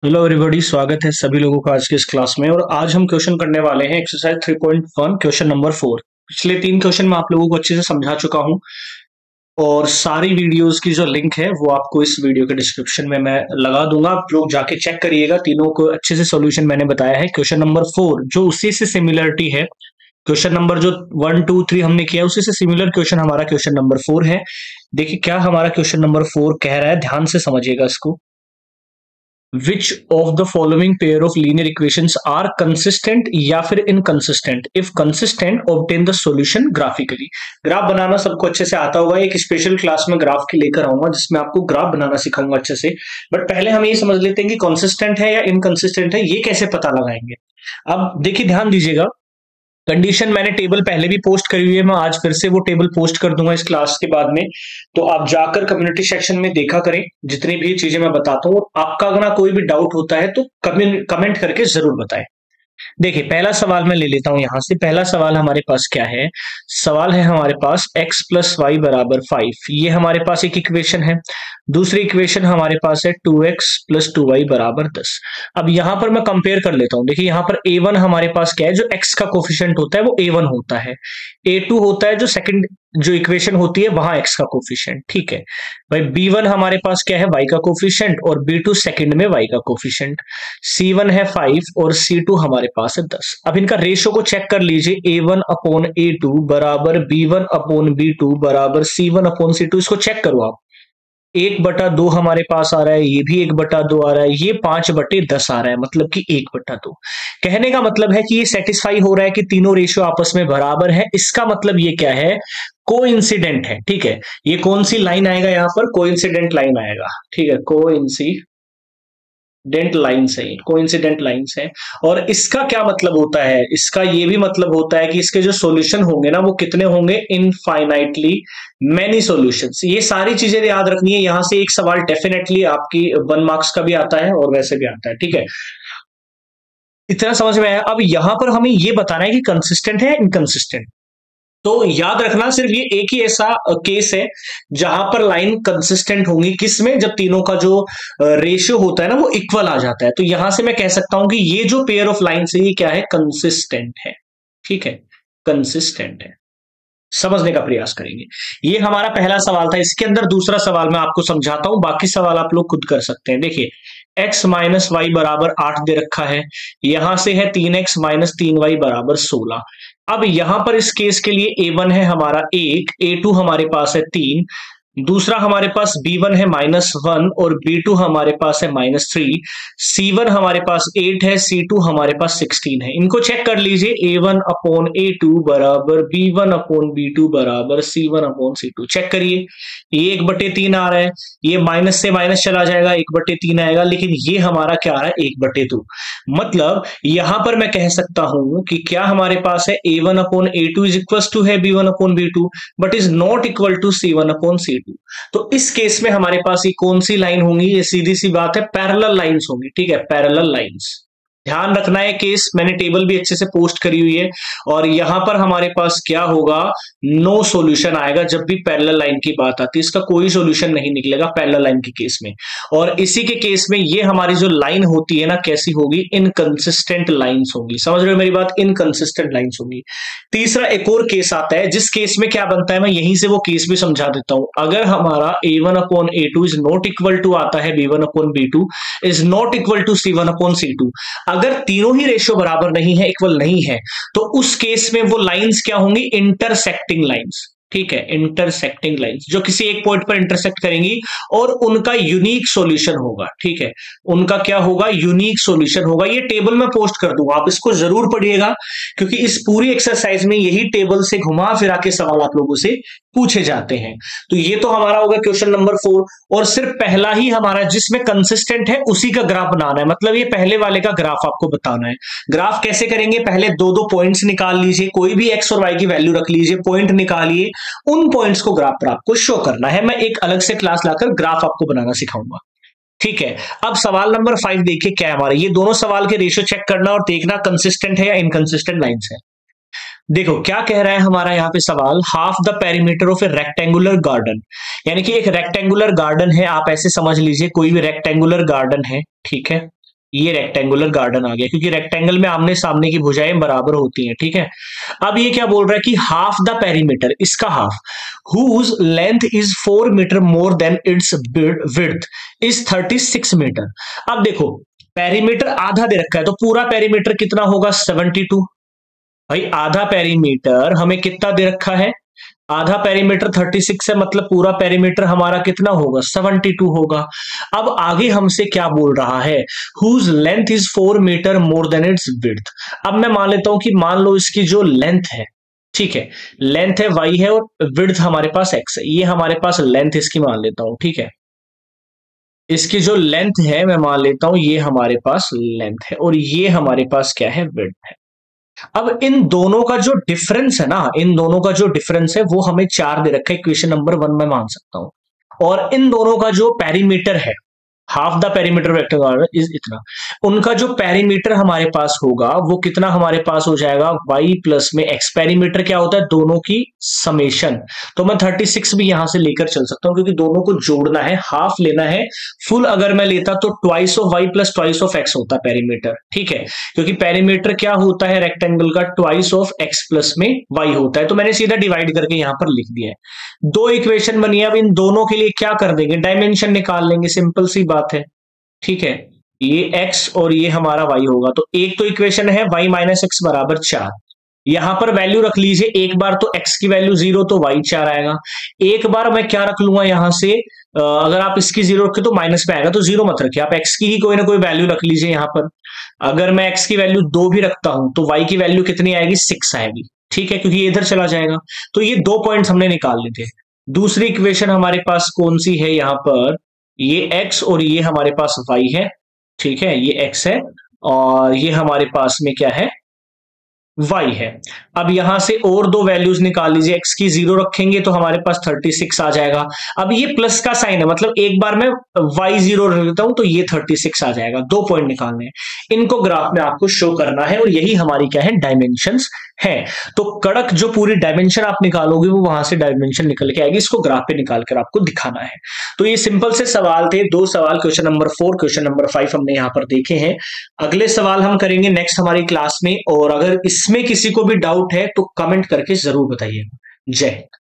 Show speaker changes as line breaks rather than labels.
Hello everybody, स्वागत है सभी लोगों का आज के इस क्लास में। और आज हम क्वेश्चन करने वाले हैं एक्सरसाइज 3.1 क्वेश्चन नंबर 4। पिछले 3 क्वेश्चन मैं आप लोगों को अच्छे से समझा चुका हूं और सारी वीडियोस की जो लिंक है वो आपको इस वीडियो के डिस्क्रिप्शन में मैं लगा दूंगा। आप लोग जाके चेक करिएगा, तीनों को अच्छे से सॉल्यूशन मैंने बताया है। क्वेश्चन नंबर 4 जो उसी से सिमिलरिटी है, क्वेश्चन नंबर जो 1 2 3 हमने किया उसी से सिमिलर क्वेश्चन हमारा क्वेश्चन नंबर 4 है। देखिए क्या हमारा क्वेश्चन नंबर 4 कह रहा है, ध्यान से समझिएगा इसको। Which of the following pair of linear equations are consistent या फिर inconsistent? If consistent, obtain the solution graphically. Graph बनाना सबको अच्छे से आता होगा। एक स्पेशल क्लास में ग्राफ की लेकर आऊंगा जिसमें आपको ग्राफ बनाना सिखाऊंगा अच्छे से। बट पहले हम ये समझ लेते हैं कि consistent है या inconsistent है, ये कैसे पता लगाएंगे। अब देखिए ध्यान दीजिएगा, कंडीशन मैंने टेबल पहले भी पोस्ट करी हुई है, मैं आज फिर से वो टेबल पोस्ट कर दूंगा इस क्लास के बाद में। तो आप जाकर कम्युनिटी सेक्शन में देखा करें जितनी भी चीजें मैं बताता हूँ। आपका अगर कोई भी डाउट होता है तो कमेंट करके जरूर बताएं। देखिए पहला सवाल मैं ले लेता हूं यहां से। पहला सवाल हमारे पास क्या है, सवाल है हमारे पास x प्लस वाई बराबर 5। ये हमारे पास एक इक्वेशन है। दूसरी इक्वेशन हमारे पास है 2x प्लस 2y बराबर 10। अब यहां पर मैं कंपेयर कर लेता हूं। देखिए यहां पर a1 हमारे पास क्या है, जो x का कोफिशिएंट होता है वो a1 होता है। a2 होता है जो सेकंड जो इक्वेशन होती है वहां x का कोफिशिएंट, ठीक है भाई। b1 हमारे पास क्या है, y का कोफिशिएंट, और b2 सेकंड में y का कोफिशिएंट। c1 है 5 और c2 हमारे पास है 10। अब इनका रेशियो को चेक कर लीजिए, a1 अपॉन a2 बराबर b1 अपॉन b2 बराबर c1 अपॉन c2। इसको चेक करो आप, 1/2 हमारे पास आ रहा है, ये भी 1/2 आ रहा है, ये 5/10 आ रहा है, मतलब कि 1/2। कहने का मतलब है कि ये सेटिस्फाई हो रहा है कि तीनों रेशियो आपस में बराबर है। इसका मतलब ये क्या है, कोइंसिडेंट है, ठीक है। ये कौन सी लाइन आएगा यहाँ पर, कोइंसिडेंट लाइन आएगा, ठीक है। कोइंसिडेंट लाइंस है। और इसका क्या मतलब होता है, इसका ये भी मतलब होता है कि इसके जो सॉल्यूशन होंगे ना वो कितने होंगे, इनफाइनाइटली मैनी सॉल्यूशंस। ये सारी चीजें याद रखनी है। यहां से एक सवाल डेफिनेटली आपकी 1 मार्क्स का भी आता है और वैसे भी आता है, ठीक है। इतना समझ में आया। अब यहां पर हमें ये बताना है कि कंसिस्टेंट है इनकंसिस्टेंट। तो याद रखना सिर्फ ये एक ही ऐसा केस है जहां पर लाइन कंसिस्टेंट होंगी, किसमें, जब तीनों का जो रेशियो होता है ना वो इक्वल आ जाता है। तो यहां से मैं कह सकता हूं कि ये जो पेयर ऑफ लाइन है ये क्या है, कंसिस्टेंट है, ठीक है, कंसिस्टेंट है। समझने का प्रयास करेंगे। ये हमारा पहला सवाल था। इसके अंदर दूसरा सवाल मैं आपको समझाता हूं, बाकी सवाल आप लोग खुद कर सकते हैं। देखिए x माइनस वाई बराबर 8 दे रखा है, यहां से है 3x माइनस 3y बराबर 16। अब यहां पर इस केस के लिए a1 है हमारा 1, a2 हमारे पास है 3, दूसरा हमारे पास b1 है -1 और b2 हमारे पास है -3, c1 हमारे पास 8 है, c2 हमारे पास 16 है। इनको चेक कर लीजिए, a1 अपॉन a2 बराबर b1 अपॉन b2 बराबर c1 अपॉन c2। चेक करिए, ये 1/3 आ रहा है, ये माइनस से माइनस चला जाएगा, 1/3 आएगा, लेकिन ये हमारा क्या आ रहा है, 1/2। मतलब यहां पर मैं कह सकता हूं कि क्या हमारे पास है, a1 upon a2 is equal to है b1 upon b2 but is not equal to c1 upon c2। तो इस केस में हमारे पास ये कौन सी लाइन होंगी, ये सीधी सी बात है पैरेलल लाइंस होंगी, ठीक है, पैरेलल लाइंस। ध्यान रखना है केस, मैंने टेबल भी अच्छे से पोस्ट करी हुई है। और यहां पर हमारे पास क्या होगा, नो सॉल्यूशन आएगा जब भी पैरेलल लाइन की बात आती है। इसका कोई सॉल्यूशन नहीं निकलेगा पैरेलल लाइन के केस में। और इसी के केस में ये हमारी जो लाइन होती है ना, कैसी होगी, इनकंसिस्टेंट लाइंस होंगी। समझ रहे हो मेरी बात, इनकंसिस्टेंट लाइंस होंगी। तीसरा एक और केस आता है, जिस केस में क्या बनता है, मैं यहीं से वो केस भी समझा देता हूं। अगर हमारा a1 upon a2 is not equal to आता है b1 upon b2 is not equal to c1 upon c2, अगर तीनों ही रेशियो बराबर नहीं है, इक्वल नहीं है, तो उस केस में वो लाइंस क्या होंगी, इंटरसेक्टिंग लाइंस, ठीक है, इंटरसेक्टिंग लाइंस जो किसी एक पॉइंट पर इंटरसेक्ट करेंगी और उनका यूनिक सॉल्यूशन होगा, ठीक है, उनका क्या होगा, यूनिक सॉल्यूशन होगा। ये टेबल में पोस्ट कर दूंगा, आप इसको जरूर पढ़िएगा क्योंकि इस पूरी एक्सरसाइज में यही टेबल से घुमा फिरा के सवाल आप लोगों से पूछे जाते हैं। तो ये तो हमारा होगा क्वेश्चन नंबर 4, और सिर्फ पहला ही हमारा जिसमें कंसिस्टेंट है उसी का ग्राफ बनाना है। मतलब ये पहले वाले का ग्राफ आपको बताना है। ग्राफ कैसे करेंगे, पहले दो दो पॉइंट्स निकाल लीजिए, कोई भी एक्स और वाई की वैल्यू रख लीजिए, पॉइंट निकालिए, उन पॉइंट्स को ग्राफ पर आपको शो करना है। मैं एक अलग से क्लास लाकर ग्राफ आपको बनाना सिखाऊंगा, ठीक है। अब सवाल नंबर 5 देखिए क्या है हमारा। ये दोनों सवाल के रेशियो चेक करना और देखना कंसिस्टेंट है या इनकंसिस्टेंट लाइंस है। देखो क्या कह रहा है हमारा यहाँ पे सवाल, half the perimeter of A rectangular garden. यानी कि एक रेक्टेंगुलर गार्डन है, आप ऐसे समझ लीजिए कोई भी रेक्टेंगुलर गार्डन है, ठीक है। ये रेक्टेंगुलर गार्डन आ गया, क्योंकि रेक्टेंगल में आमने सामने की भुजाएं बराबर होती हैं, ठीक है। अब ये क्या बोल रहा है कि हाफ द पेरीमीटर, इसका half, whose length is 4 metre more than its width is 36 metre. अब देखो पेरीमीटर आधा दे रखा है, तो पूरा पेरीमीटर कितना होगा 72। भाई आधा पेरीमीटर हमें कितना दे रखा है, आधा पेरीमीटर 36 है, मतलब पूरा पेरीमीटर हमारा कितना होगा 72 होगा। अब आगे हमसे क्या बोल रहा है, whose length is 4 metre more than its width. अब मैं मान लेता हूं कि मान लो इसकी जो लेंथ है, ठीक है, लेंथ है y है और विड्थ हमारे पास x है, ये हमारे पास लेंथ इसकी मान लेता हूं, ठीक है। इसकी जो लेंथ है मैं मान लेता हूं ये हमारे पास लेंथ है और ये हमारे पास क्या है, विड्थ है। अब इन दोनों का जो डिफरेंस है ना, इन दोनों का जो डिफरेंस है वो हमें 4 दे रखा है, इक्वेशन नंबर 1 में मान सकता हूं। और इन दोनों का जो पेरीमीटर है, half the perimeter rectangle is इतना, उनका जो पेरीमीटर हमारे पास होगा वो कितना हमारे पास हो जाएगा, y प्लस में x। पेरीमीटर क्या होता है, दोनों की समेशन। तो मैं 36 भी यहां से लेकर चल सकता हूं, क्योंकि दोनों को जोड़ना है, हाफ लेना है। फुल अगर मैं लेता तो twice of y plus twice of x होता पेरीमीटर, ठीक है, क्योंकि पेरीमीटर क्या होता है रेक्टेंगल का, ट्वाइस ऑफ x प्लस में y होता है। तो मैंने सीधा डिवाइड करके यहां पर लिख दिया है। दो इक्वेशन बनी है, अब इन दोनों के लिए क्या कर देंगे, डायमेंशन निकाल लेंगे, सिंपल सी बात है, ठीक है। ये x और ये हमारा y होगा, तो एक तो इक्वेशन है y माइनस एक्स बराबर 4। यहां पर वैल्यू रख लीजिए, एक बार तो x की वैल्यू 0 तो y 4 आएगा। एक बार मैं क्या रख लूंगा यहां से, अगर आप इसकी 0 रखे तो माइनस में आएगा, तो 0 मत रखिए, आप x की ही कोई ना कोई वैल्यू रख लीजिए यहां पर। अगर मैं x की वैल्यू 2 भी रखता हूं तो y की वैल्यू कितनी आएगी, 6 आएगी, ठीक है, क्योंकि ये इधर चला जाएगा। तो ये 2 पॉइंट्स हमने निकाल लिए थे। दूसरी इक्वेशन हमारे पास कौन सी है, यहां पर ये x और ये हमारे पास y है, ठीक है, ये x है और ये हमारे पास में क्या है, y है। अब यहां से और दो वैल्यूज निकाल लीजिए, x की 0 रखेंगे तो हमारे पास 36 आ जाएगा। अब ये प्लस का साइन है, मतलब एक बार मैं y 0 रख देता हूं तो ये 36 आ जाएगा। 2 पॉइंट निकालने हैं, इनको ग्राफ में आपको शो करना है और यही हमारी क्या है, डायमेंशंस है। तो कड़क जो पूरी डायमेंशन आप निकालोगे वो वहां से डायमेंशन निकल के आएगी, इसको ग्राफ पे निकाल कर आपको दिखाना है। तो ये सिंपल से सवाल थे, 2 सवाल, क्वेश्चन नंबर 4, क्वेश्चन नंबर 5 हमने यहाँ पर देखे हैं। अगले सवाल हम करेंगे नेक्स्ट हमारी क्लास में, और अगर इसमें किसी को भी डाउट है तो कमेंट करके जरूर बताइएगा। जय हिंद।